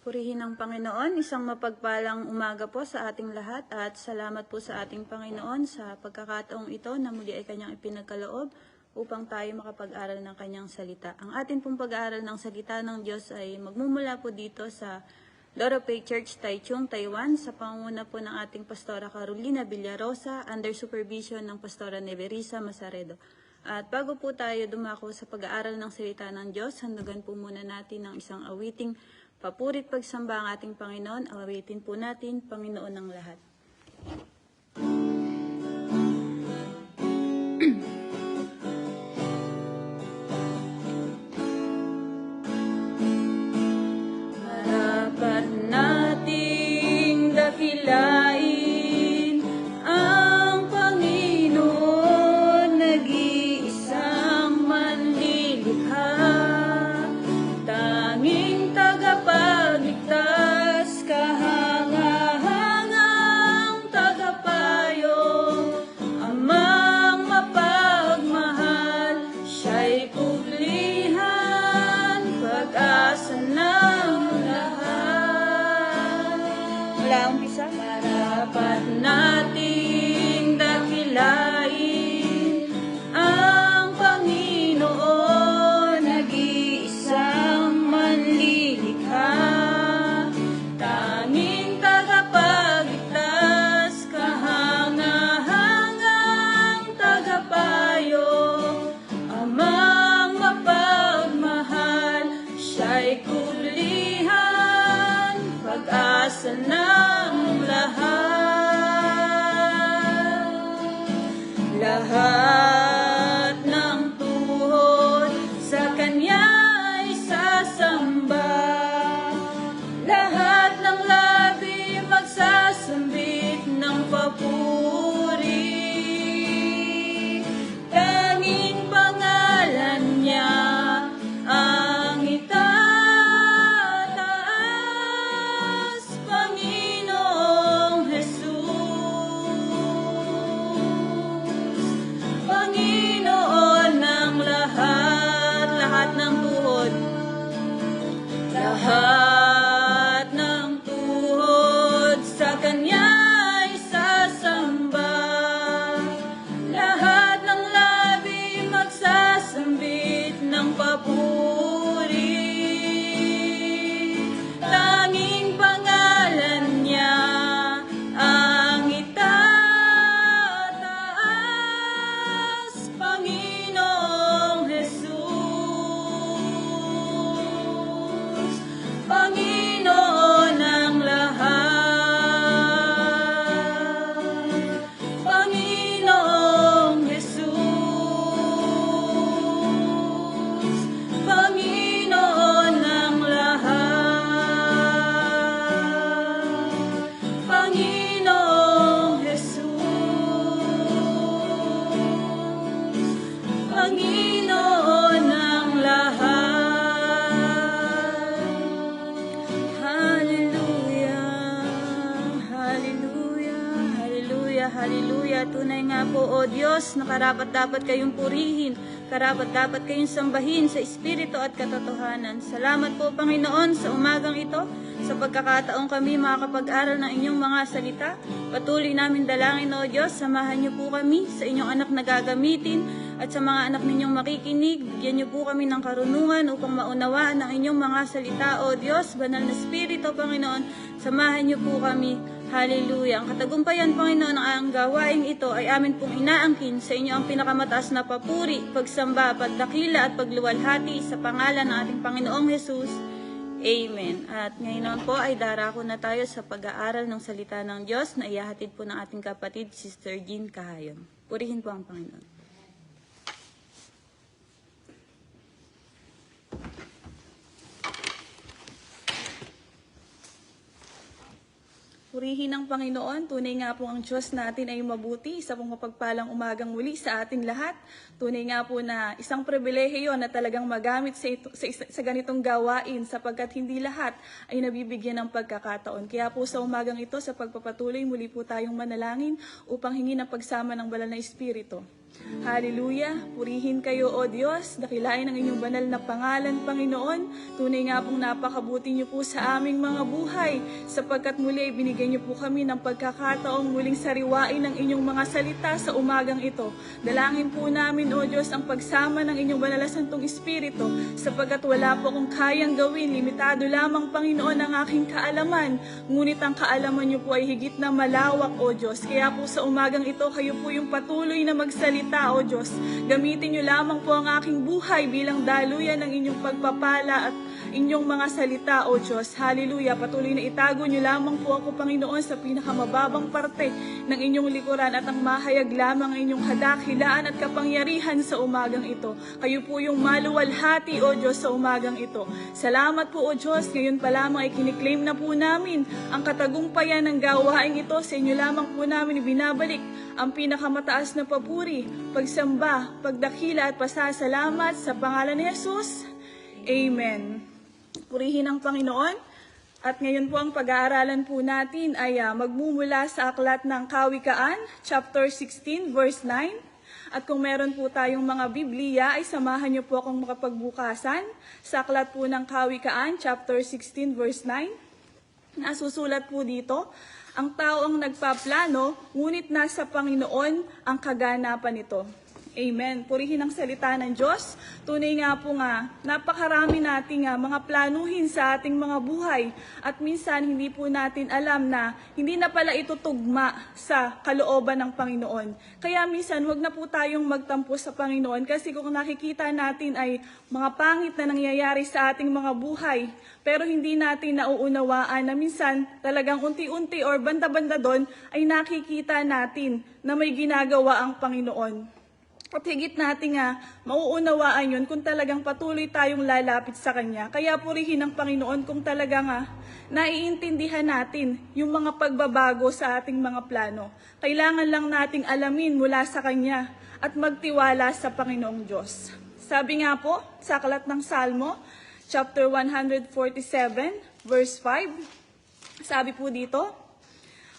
Purihin ng Panginoon, isang mapagpalang umaga po sa ating lahat at salamat po sa ating Panginoon sa pagkakataong ito na muli ay kanyang ipinagkaloob upang tayo makapag-aral ng kanyang salita. Ang ating pong pag-aaral ng salita ng Diyos ay magmumula po dito sa Loropei Church, Taichung, Taiwan sa pangunguna po ng ating Pastora Carolina Villarosa under supervision ng Pastora Neverisa Masaredo. At bago po tayo dumako sa pag-aaral ng salita ng Diyos, handugan po muna natin ng isang awiting papurit pagsamba ang ating Panginoon. Awitin po natin, Panginoon ng lahat. Marapat nating dakilain ang Panginoon, nag-iisang manlilikha, tanging tagapagligtas, kahangahangang tagapayo, amang mapagmahal, siya'y publihan, pag-asa ng lahat. Mula umpisa, marapat nating dakilain ang Panginoon, nag-iisang manlilikha, tanging tagapagligtas, kahangahangang tagapayo, amang mapagmahal, siya'y kublihan, pag-asa ng lahat. Lahat ng tuhod sa Kanya'y sasamba, lahat ng labi magsasambit ng papuri, tanging pangalan niya ang itataas, Panginoong Jesus. Panginoon ng lahat, lahat ng tuhod, lahat ng tuhod sa Kanya'y sasamba, lahat ng labi magsasambit ng papuri, tanging pangalan niya ang itataas, Panginoong Jesus. Panginoon ng lahat, Panginoong Jesus. Panginoon ng lahat, Panginoong Jesus. Panginoon ng lahat. Hallelujah, hallelujah, hallelujah, hallelujah. Tunay nga po, O Diyos, na karapat-dapat kayong purihin, karapat-dapat kayong sambahin sa Espiritu at katotohanan. Salamat po, Panginoon, sa umagang ito, sa pagkakataong kami makakapag-aral ng inyong mga salita. Patuloy namin dalangin, O Diyos, samahan niyo po kami sa inyong anak na gagamitin at sa mga anak ninyong makikinig. Bigyan niyo po kami ng karunungan upang maunawaan ang inyong mga salita, O Diyos. Banal na Espiritu, Panginoon, samahan niyo po kami. Hallelujah. Ang katagumpayan, Panginoon, ang gawaing ito ay amin pong inaangkin sa inyo ang pinakamataas na papuri, pagsamba, pagdakila at pagluwalhati sa pangalan ng ating Panginoong Jesus. Amen. At ngayon po ay darako na tayo sa pag-aaral ng salita ng Diyos na ihahatid po ng ating kapatid, Sister Jean Cahayon. Purihin po ang Panginoon. Purihin ng Panginoon, tunay nga po ang Diyos natin ay mabuti, isa pong mapagpalang umagang muli sa ating lahat. Tunay nga po na isang pribilehiyo na talagang magamit sa ganitong gawain sapagkat hindi lahat ay nabibigyan ng pagkakataon. Kaya po sa umagang ito, sa pagpapatuloy, muli po tayong manalangin upang hingin ang pagsama ng Banal na Espiritu. Hallelujah! Purihin kayo, O Diyos, dakilain ang inyong banal na pangalan, Panginoon. Tunay nga pong napakabuti niyo po sa aming mga buhay, sapagkat muli binigyan niyo po kami ng pagkakataong muling sariwain ang inyong mga salita sa umagang ito. Dalangin po namin, O Diyos, ang pagsama ng inyong banal na Santong Espiritu, sapagkat wala po akong kayang gawin, limitado lamang, Panginoon, ang aking kaalaman. Ngunit ang kaalaman niyo po ay higit na malawak, O Diyos. Kaya po sa umagang ito, kayo po yung patuloy na magsalita, O Diyos. Gamitin niyo lamang po ang aking buhay bilang daluyan ng inyong pagpapala at inyong mga salita, O Diyos. Hallelujah. Patuloy na itago niyo lamang po ako, Panginoon, sa pinakamababang parte ng inyong likuran at ang mahayag lamang ang inyong kadakilaan at kapangyarihan sa umagang ito. Kayo po yung maluwalhati, O Diyos, sa umagang ito. Salamat po, O Diyos. Ngayon pa lamang ay kiniklaim na po namin ang katagumpayan ng gawain ito. Sa inyo lamang po namin ibinabalik ang pinakamataas na papuri, pagsamba, pagdakila at pasasalamat sa pangalan ni Jesus. Amen. Purihin ang Panginoon. At ngayon po ang pag-aaralan po natin ay magmumula sa aklat ng Kawikaan, chapter 16, verse 9. At kung meron po tayong mga Biblia, ay samahan niyo po akong makapagbukasan sa aklat po ng Kawikaan, chapter 16, verse 9. Nasusulat po dito, ang tao ang nagpaplano, ngunit nasa Panginoon ang kaganapan nito. Amen. Purihin ang salita ng Diyos. Tunay nga po nga, napakarami nating mga planuhin sa ating mga buhay. At minsan, hindi po natin alam na hindi na pala ito tugma sa kalooban ng Panginoon. Kaya minsan, wag na po tayong magtampo sa Panginoon. Kasi kung nakikita natin ay mga pangit na nangyayari sa ating mga buhay, pero hindi natin nauunawaan na minsan talagang unti-unti or banda-banda doon ay nakikita natin na may ginagawa ang Panginoon. At higit natin mauunawaan yun kung talagang patuloy tayong lalapit sa Kanya. Kaya purihin ang Panginoon kung talagang naiintindihan natin yung mga pagbabago sa ating mga plano. Kailangan lang nating alamin mula sa Kanya at magtiwala sa Panginoong Diyos. Sabi nga po sa aklat ng Salmo, chapter 147, verse 5, sabi po dito,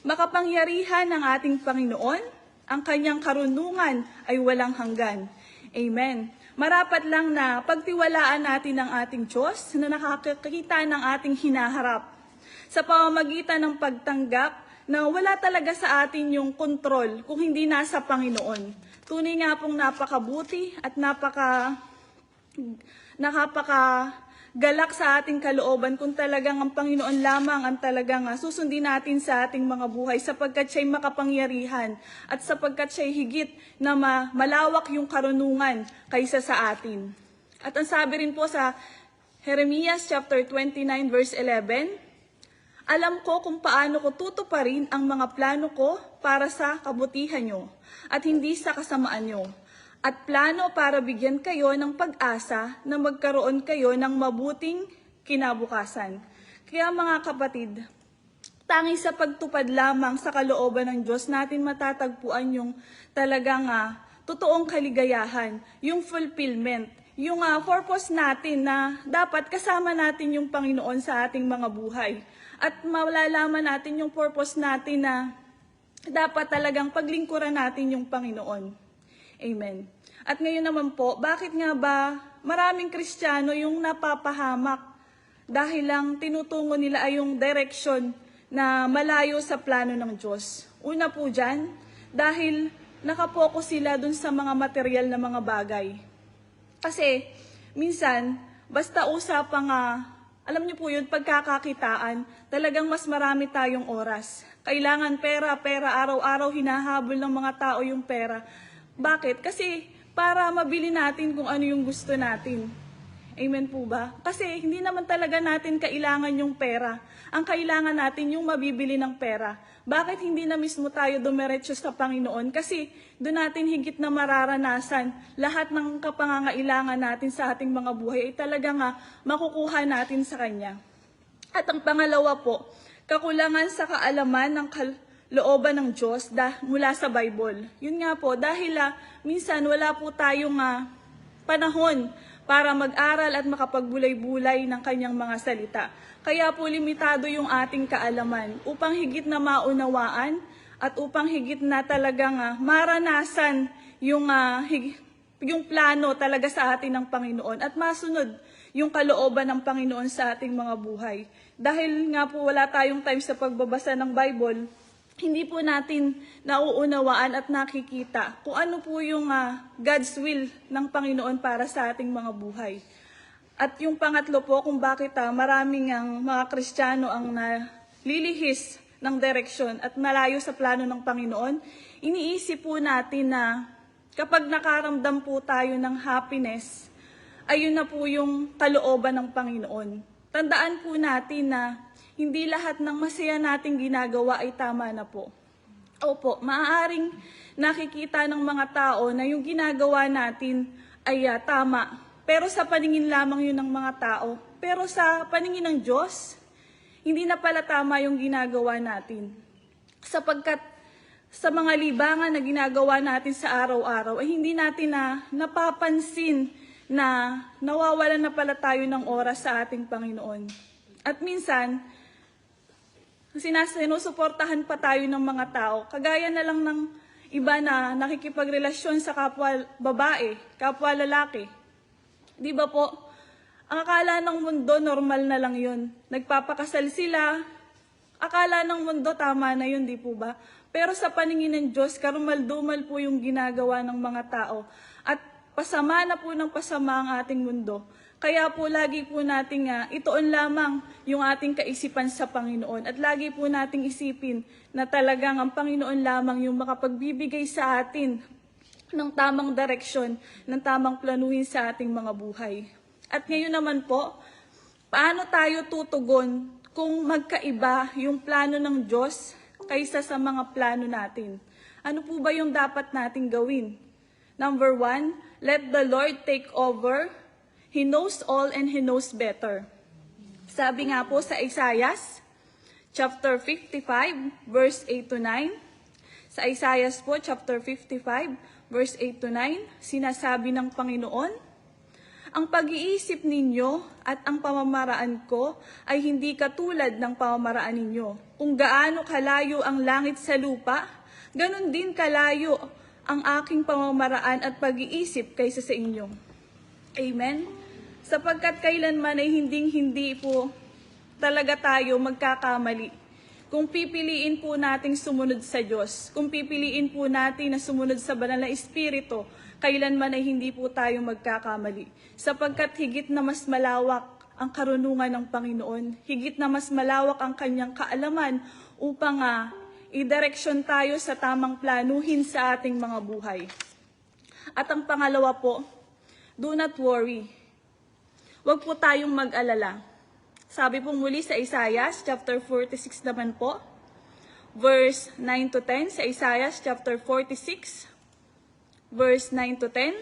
makapangyarihan ng ating Panginoon, ang kanyang karunungan ay walang hanggan. Amen. Marapat lang na pagtiwalaan natin ang ating Diyos na nakakakita ng ating hinaharap sa pamamagitan ng pagtanggap na wala talaga sa atin yung kontrol kung hindi nasa Panginoon. Tunay nga pong napakabuti at galak sa ating kalooban kung talagang ang Panginoon lamang ang talagang susundin natin sa ating mga buhay sapagkat siya'y makapangyarihan at sapagkat siya'y higit na malawak yung karunungan kaysa sa atin. At ang sabi rin po sa Jeremias chapter 29 verse 11, alam ko kung paano ko tutuparin ang mga plano ko para sa kabutihan nyo at hindi sa kasamaan nyo. At plano para bigyan kayo ng pag-asa na magkaroon kayo ng mabuting kinabukasan. Kaya mga kapatid, tanging sa pagtupad lamang sa kalooban ng Diyos natin matatagpuan yung talagang totoong kaligayahan, yung fulfillment, yung purpose natin na dapat kasama natin yung Panginoon sa ating mga buhay. At malalaman natin yung purpose natin na dapat talagang paglingkuran natin yung Panginoon. Amen. At ngayon naman po, bakit nga ba maraming Kristiyano yung napapahamak dahil lang tinutungo nila ay yung direction na malayo sa plano ng Diyos? Una po dyan, dahil nakapokus sila dun sa mga material na mga bagay. Kasi minsan, basta usapang alam niyo po yun, pagkakakitaan, talagang mas marami tayong oras. Kailangan pera, araw-araw hinahabol ng mga tao yung pera. Bakit? Kasi para mabili natin kung ano yung gusto natin. Amen po ba? Kasi hindi naman talaga natin kailangan yung pera. Ang kailangan natin yung mabibili ng pera. Bakit hindi na mismo tayo dumiretso sa Panginoon? Kasi doon natin higit na mararanasan lahat ng kapangangailangan natin sa ating mga buhay ay talagang makukuha natin sa Kanya. At ang pangalawa po, kakulangan sa kaalaman ng looban ng Diyos mula sa Bible. Yun nga po, dahil minsan wala po tayong panahon para mag-aral at makapagbulay-bulay ng kanyang mga salita. Kaya po limitado yung ating kaalaman upang higit na maunawaan at upang higit na talagang maranasan yung plano talaga sa atin ng Panginoon at masunod yung kalooban ng Panginoon sa ating mga buhay. Dahil nga po wala tayong time sa pagbabasa ng Bible, hindi po natin nauunawaan at nakikita kung ano po yung God's will ng Panginoon para sa ating mga buhay. At yung pangatlo po kung bakit maraming mga Kristiyano ang nalilihis ng direksyon at malayo sa plano ng Panginoon, iniisip po natin na kapag nakaramdam po tayo ng happiness, ayun na po yung kalooban ng Panginoon. Tandaan po natin na hindi lahat ng masaya nating ginagawa ay tama na po. Opo, maaaring nakikita ng mga tao na yung ginagawa natin ay tama. Pero sa paningin lamang yun ng mga tao. Pero sa paningin ng Diyos, hindi na pala tama yung ginagawa natin. Sapagkat sa mga libangan na ginagawa natin sa araw-araw, ay hindi natin napapansin na nawawalan na pala tayo ng oras sa ating Panginoon. At minsan, sinusuportahan pa tayo ng mga tao, kagaya na lang ng iba na nakikipagrelasyon sa kapwa babae, kapwa lalaki. Di ba po? Ang akala ng mundo, normal na lang yun. Nagpapakasal sila, akala ng mundo, tama na yun, di po ba? Pero sa paningin ng Diyos, karumal-dumal po yung ginagawa ng mga tao. At pasama na po ng pasama ang ating mundo. Kaya po lagi po nating ituon lamang yung ating kaisipan sa Panginoon. At lagi po nating isipin na talagang ang Panginoon lamang yung makapagbibigay sa atin ng tamang direksyon, ng tamang planuhin sa ating mga buhay. At ngayon naman po, paano tayo tutugon kung magkaiba yung plano ng Diyos kaysa sa mga plano natin? Ano po ba yung dapat nating gawin? Number 1, let the Lord take over. He knows all and He knows better. Sabi nga po sa Isaiah, chapter 55, verse 8 to 9. Sa Isaiah po, chapter 55, verse 8 to 9, sinasabi ng Panginoon, ang pag-iisip ninyo at ang pamamaraan ko ay hindi katulad ng pamamaraan ninyo. Kung gaano kalayo ang langit sa lupa, ganun din kalayo ang aking pamamaraan at pag-iisip kaysa sa inyo. Amen? Sapagkat kailanman ay hindi po talaga tayo magkakamali. Kung pipiliin po nating sumunod sa Diyos, kung pipiliin po natin na sumunod sa banal na Espiritu, kailanman ay hindi po tayo magkakamali. Sapagkat higit na mas malawak ang karunungan ng Panginoon, higit na mas malawak ang kanyang kaalaman upang idireksyon tayo sa tamang planuhin sa ating mga buhay. At ang pangalawa po, do not worry. Huwag po tayong mag-alala. Sabi po muli sa Isaiah chapter 46 naman po, verse 9 to 10, sa Isaiah chapter 46, verse 9 to 10,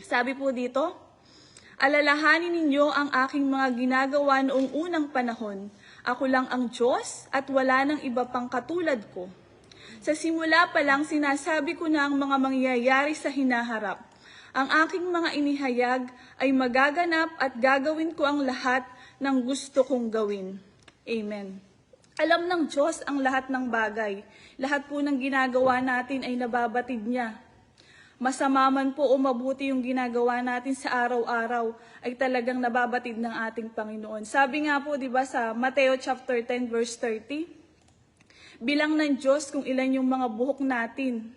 sabi po dito, alalahanin ninyo ang aking mga ginagawa noong unang panahon. Ako lang ang Diyos at wala nang iba pang katulad ko. Sa simula pa lang sinasabi ko na ang mga mangyayari sa hinaharap. Ang aking mga inihayag ay magaganap at gagawin ko ang lahat ng gusto kong gawin. Amen. Alam ng Diyos ang lahat ng bagay. Lahat po ng ginagawa natin ay nababatid niya. Masama man po o mabuti yung ginagawa natin sa araw-araw ay talagang nababatid ng ating Panginoon. Sabi nga po, di ba, sa Mateo chapter 10 verse 30, bilang ng Diyos kung ilan yung mga buhok natin.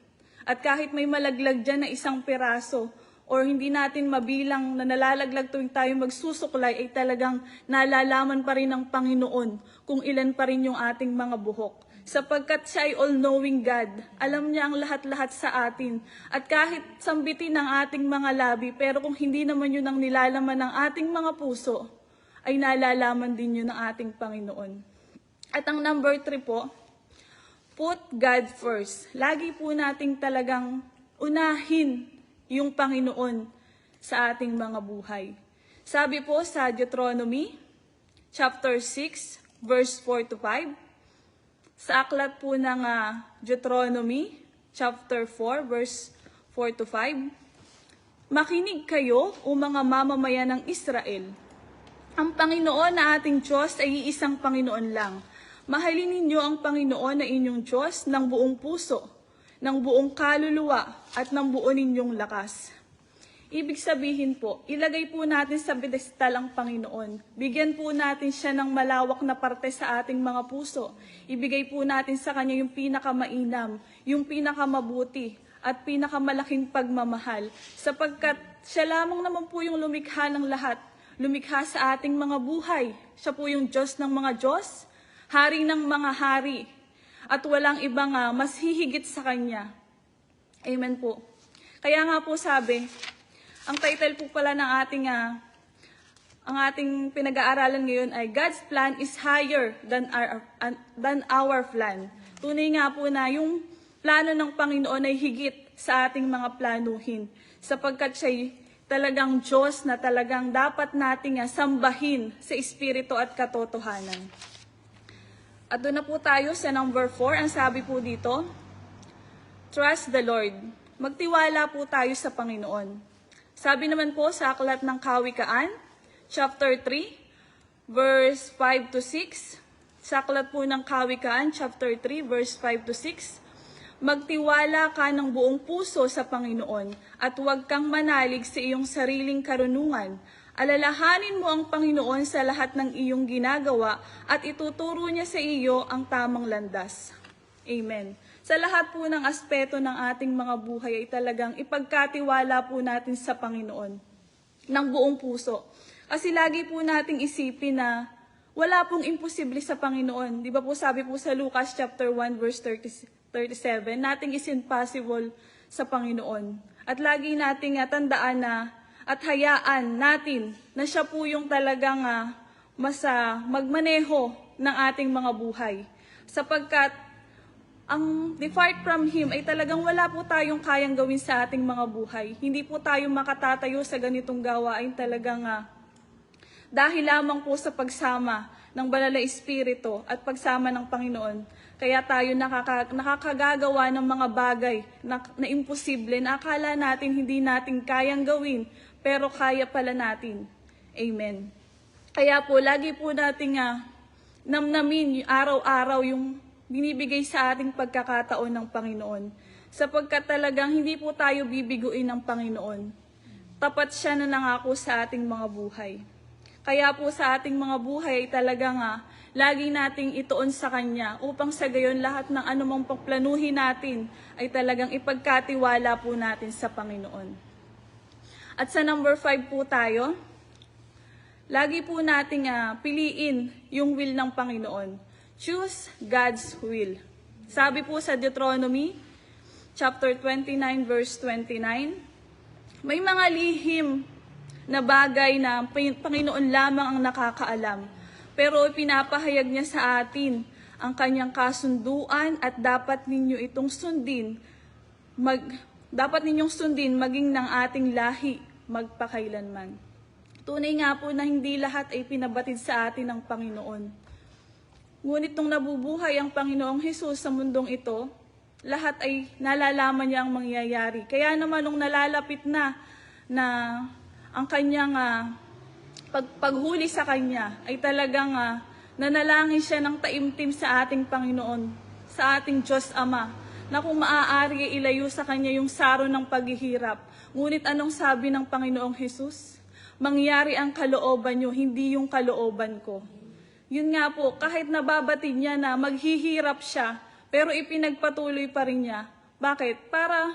At kahit may malaglag dyan na isang piraso, or hindi natin mabilang na nalalaglag tuwing tayo magsusuklay, ay talagang nalalaman pa rin ng Panginoon kung ilan pa rin yung ating mga buhok. Sapagkat siya ay all-knowing God, alam niya ang lahat-lahat sa atin. At kahit sambitin ng ating mga labi, pero kung hindi naman yun ang nilalaman ng ating mga puso, ay nalalaman din yun ng ating Panginoon. At ang number 3 po, put God first. Lagi po nating talagang unahin yung Panginoon sa ating mga buhay. Sabi po sa Deuteronomy, chapter 6, verse 4 to 5, sa aklat po ng Deuteronomy, chapter 4, verse 4 to 5, makinig kayo, o mga mamamayan ng Israel. Ang Panginoon na ating Diyos ay iisang Panginoon lang. Mahalin ninyo ang Panginoon na inyong Diyos ng buong puso, ng buong kaluluwa at ng buo ninyong lakas. Ibig sabihin po, ilagay po natin sa pedestal ang Panginoon. Bigyan po natin siya ng malawak na parte sa ating mga puso. Ibigay po natin sa Kanya yung pinakamainam, yung pinakamabuti, at pinakamalaking pagmamahal. Sapagkat siya lamang naman po yung lumikha ng lahat. Lumikha sa ating mga buhay. Siya po yung Diyos ng mga Diyos, Hari ng mga hari, at walang ibang mas hihigit sa Kanya. Amen po. Kaya nga po sabi, ang title po pala ng ang ating pinag-aaralan ngayon ay God's plan is higher than our plan. Tunay nga po na yung plano ng Panginoon ay higit sa ating mga planuhin. Sapagkat siya talagang Diyos na talagang dapat nating sambahin sa espiritu at katotohanan. At doon na po tayo sa number 4. Ang sabi po dito, trust the Lord. Magtiwala po tayo sa Panginoon. Sabi naman po sa aklat ng Kawikaan, chapter 3, verse 5 to 6. Sa aklat po ng Kawikaan, chapter 3, verse 5 to 6. Magtiwala ka ng buong puso sa Panginoon at huwag kang manalig sa iyong sariling karunungan. Alalahanin mo ang Panginoon sa lahat ng iyong ginagawa at ituturo niya sa iyo ang tamang landas. Amen. Sa lahat po ng aspeto ng ating mga buhay ay talagang ipagkatiwala po natin sa Panginoon ng buong puso. Kasi lagi po nating isipin na wala pong imposible sa Panginoon. Di ba po sabi po sa Lucas chapter 1 verse 37, nothing is impossible sa Panginoon. At lagi nating tandaan na at hayaan natin na siya po yung talagang magmaneho ng ating mga buhay. Sapagkat ang depart from Him ay talagang wala po tayong kayang gawin sa ating mga buhay. Hindi po tayo makatatayo sa ganitong gawain talagang dahil lamang po sa pagsama ng Banal na Espiritu at pagsama ng Panginoon. Kaya tayo nakakagagawa ng mga bagay na imposible na akala natin hindi natin kayang gawin, pero kaya pala natin. Amen. Kaya po, lagi po natin namnamin araw-araw yung binibigay sa ating pagkakataon ng Panginoon. Sapagkat talagang hindi po tayo bibiguin ng Panginoon. Tapat siya na nangako sa ating mga buhay. Kaya po sa ating mga buhay ay talagang lagi nating ituon sa Kanya upang sa gayon lahat ng anumang pagplanuhin natin ay talagang ipagkatiwala po natin sa Panginoon. At sa number 5 po tayo, lagi po nating piliin yung will ng Panginoon. Choose God's will. Sabi po sa Deuteronomy, chapter 29, verse 29, may mga lihim na bagay na Panginoon lamang ang nakakaalam, pero ipinapahayag niya sa atin ang kanyang kasunduan at dapat ninyo itong sundin, dapat ninyong sundin maging ng ating lahi magpakailanman. Tunay nga po na hindi lahat ay pinabatid sa atin ng Panginoon. Ngunit nung nabubuhay ang Panginoong Hesus sa mundong ito, lahat ay nalalaman niya ang mangyayari. Kaya naman nung nalalapit na ang kanyang paghuli sa kanya, ay talagang nanalangin siya ng taimtim sa ating Panginoon, sa ating Diyos Ama, na kung maaari ilayo sa kanya yung saro ng paghihirap. Ngunit anong sabi ng Panginoong Hesus? Mangyari ang kalooban niyo, hindi yung kalooban ko. Yun nga po, kahit nababatid niya na maghihirap siya, pero ipinagpatuloy pa rin niya. Bakit? Para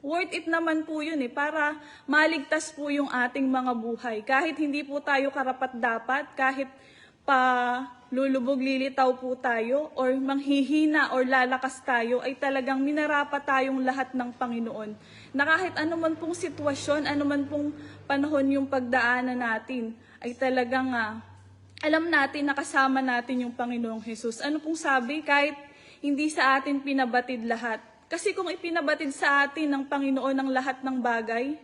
worth it naman po yun para maligtas po yung ating mga buhay. Kahit hindi po tayo karapat-dapat, kahit pa lulubog lilitaw po tayo, or manghihina or lalakas tayo, ay talagang minarapat tayong lahat ng Panginoon. Na kahit anuman pong sitwasyon, anuman pong panahon yung pagdaanan natin, ay talagang alam natin na kasama natin yung Panginoong Hesus. Ano pong sabi? Kahit hindi sa atin pinabatid lahat. Kasi kung ipinabatid sa atin ng Panginoon ang lahat ng bagay,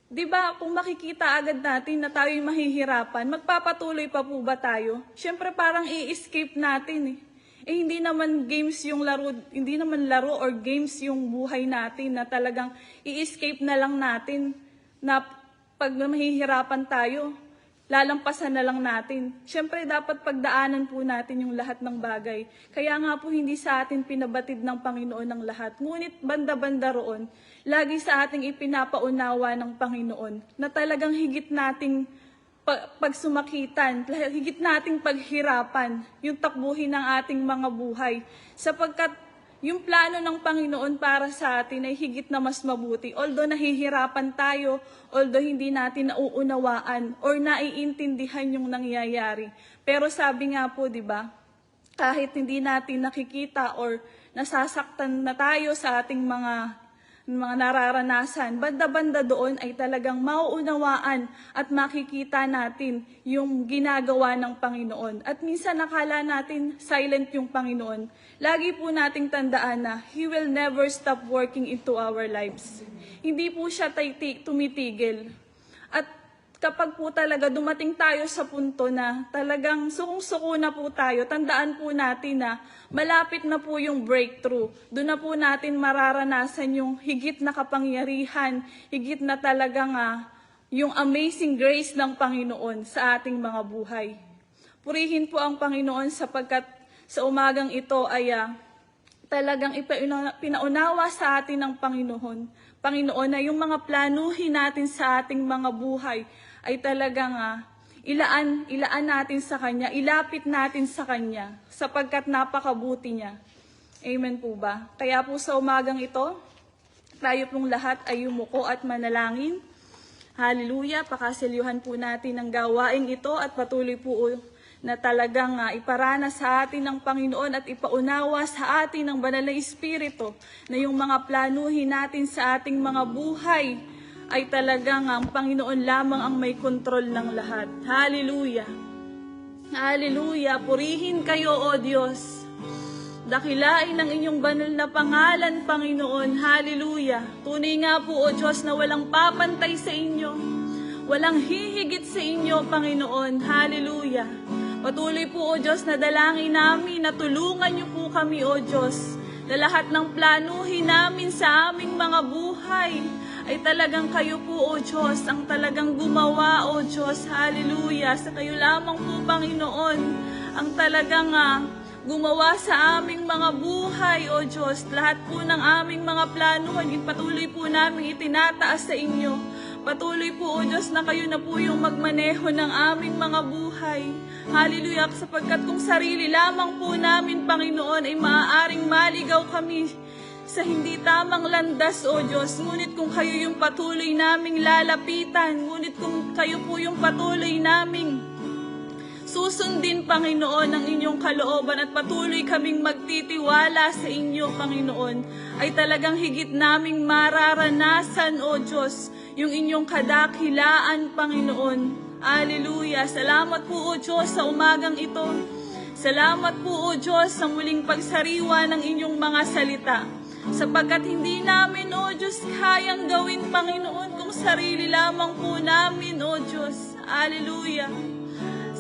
di ba kung makikita agad natin na tayo'y mahihirapan, magpapatuloy pa po ba tayo? Siyempre parang i-escape natin hindi naman games yung laro, hindi naman laro or games yung buhay natin na talagang i-escape na lang natin na pag mahihirapan tayo. lalampasan na lang natin. Siyempre, dapat pagdaanan po natin yung lahat ng bagay. Kaya nga po hindi sa atin pinabatid ng Panginoon ng lahat. Ngunit banda-banda roon, lagi sa ating ipinapaunawa ng Panginoon na talagang higit nating pagsumakitan, higit nating paghirapan yung takbuhin ng ating mga buhay. Sapagkat yung plano ng Panginoon para sa atin ay higit na mas mabuti. Although nahihirapan tayo, although hindi natin nauunawaan or naiintindihan yung nangyayari. Pero sabi nga po, di ba, kahit hindi natin nakikita or nasasaktan na tayo sa ating mga nararanasan, banda-banda doon ay talagang mauunawaan at makikita natin yung ginagawa ng Panginoon. At minsan nakala natin silent yung Panginoon. Lagi po nating tandaan na He will never stop working into our lives. Hindi po siya tumitigil. At kapag po talaga dumating tayo sa punto na talagang sukong-suko na po tayo, tandaan po natin na malapit na po yung breakthrough. Doon na po natin mararanasan yung higit na kapangyarihan, higit na talagang yung amazing grace ng Panginoon sa ating mga buhay. Purihin po ang Panginoon sapagkat sa umagang ito ay talagang pinaunawa sa atin ng Panginoon na yung mga planuhin natin sa ating mga buhay ay talagang ilaan natin sa Kanya, ilapit natin sa Kanya, sapagkat napakabuti niya. Amen po ba? Kaya po sa umagang ito, tayo pong lahat ay yumuko at manalangin. Hallelujah! Pakaselyuhan po natin ang gawaing ito at patuloy po na talagang iparana sa atin ng Panginoon at ipaunawa sa atin ng Banal na Espiritu na yung mga planuhin natin sa ating mga buhay ay talagang ang Panginoon lamang ang may kontrol ng lahat. Hallelujah! Hallelujah! Purihin kayo, O Diyos. Dakilain ang inyong banal na pangalan, Panginoon. Hallelujah! Tunay nga po, O Diyos, na walang papantay sa inyo. Walang hihigit sa inyo, Panginoon. Hallelujah! Patuloy po, O Diyos, na dalangin namin na tulungan niyo po kami, O Diyos, na lahat ng planuhin namin sa aming mga buhay ay talagang kayo po, O Diyos, ang talagang gumawa, O Diyos. Hallelujah! Sa kayo lamang po, Panginoon, ang talagang gumawa sa aming mga buhay, O Diyos. Lahat po ng aming mga planuhan, patuloy po namin itinataas sa inyo. Patuloy po, O Diyos, na kayo na po yung magmaneho ng aming mga buhay. Hallelujah! Sapagkat kung sarili lamang po namin, Panginoon, ay maaaring maligaw kami sa hindi tamang landas, O Diyos. Ngunit kung kayo yung patuloy naming lalapitan, ngunit kung kayo po yung patuloy naming susundin, Panginoon, ang inyong kalooban at patuloy kaming magtitiwala sa inyo, Panginoon, ay talagang higit naming mararanasan, O Diyos, yung inyong kadakilaan, Panginoon. Hallelujah! Salamat po, O Diyos, sa umagang ito. Salamat po, O Diyos, sa muling pagsariwa ng inyong mga salita. Sapagkat hindi namin, O Diyos, kayang gawin, Panginoon, kung sarili lamang po namin, O Diyos. Hallelujah!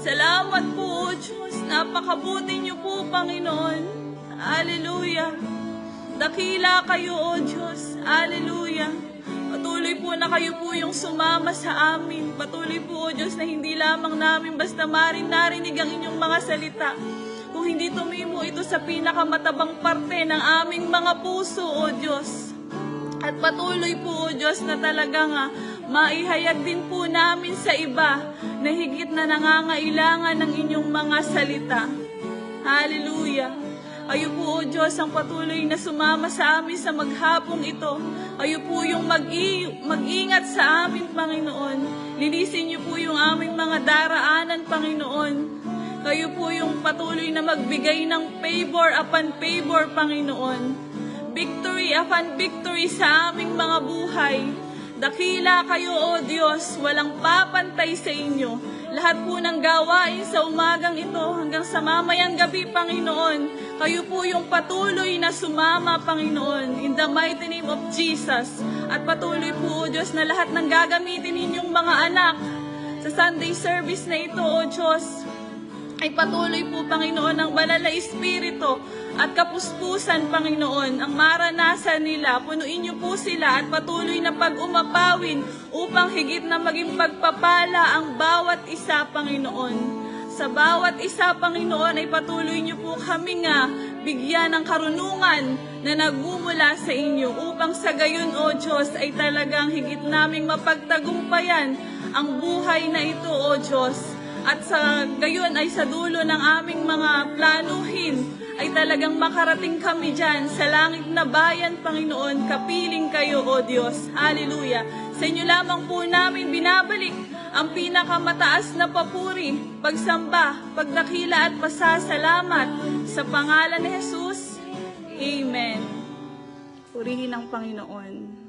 Salamat po, O Diyos. Napakabuti niyo po, Panginoon. Hallelujah! Dakila kayo, O Diyos. Hallelujah! Patuloy po na kayo po yung sumama sa amin. Patuloy po, O Diyos, na hindi lamang namin basta narinig ang inyong mga salita. Kung hindi tumimo ito sa pinakamatabang parte ng aming mga puso, O Diyos. At patuloy po, O Diyos, na talagang maihayag din po namin sa iba na higit na nangangailangan ng inyong mga salita. Hallelujah! Kayo po, O Diyos, ang patuloy na sumama sa amin sa maghapong ito. Kayo po yung mag-ingat sa amin, Panginoon. Linisin niyo po yung aming mga daraanan, Panginoon. Kayo po yung patuloy na magbigay ng favor upon favor, Panginoon. Victory upon victory sa aming mga buhay. Dakila kayo, O Diyos, walang papantay sa inyo. Lahat po ng gawain sa umagang ito hanggang sa mamayang gabi, Panginoon. Kayo po yung patuloy na sumama, Panginoon, in the mighty name of Jesus. At patuloy po, O Diyos, na lahat ng gagamitin ninyong mga anak sa Sunday service na ito, O Diyos, ay patuloy po, Panginoon, ang banal na Espiritu at kapuspusan, Panginoon, ang maranasan nila. Punuin niyo po sila at patuloy na pag-umapawin upang higit na maging pagpapala ang bawat isa, Panginoon. Sa bawat isa, Panginoon, ay patuloy niyo po kami nga bigyan ng karunungan na nagmumula sa inyo upang sa gayon, O Diyos, ay talagang higit naming mapagtagumpayan ang buhay na ito, O Diyos. At sa gayon ay sa dulo ng aming mga planuhin ay talagang makarating kami dyan sa langit na bayan, Panginoon. Kapiling kayo, O Diyos. Hallelujah. Sa inyo lamang po namin binabalik ang pinakamataas na papuri, pagsamba, pagdakila at pasasalamat sa pangalan ni Jesus. Amen. Purihin ang Panginoon.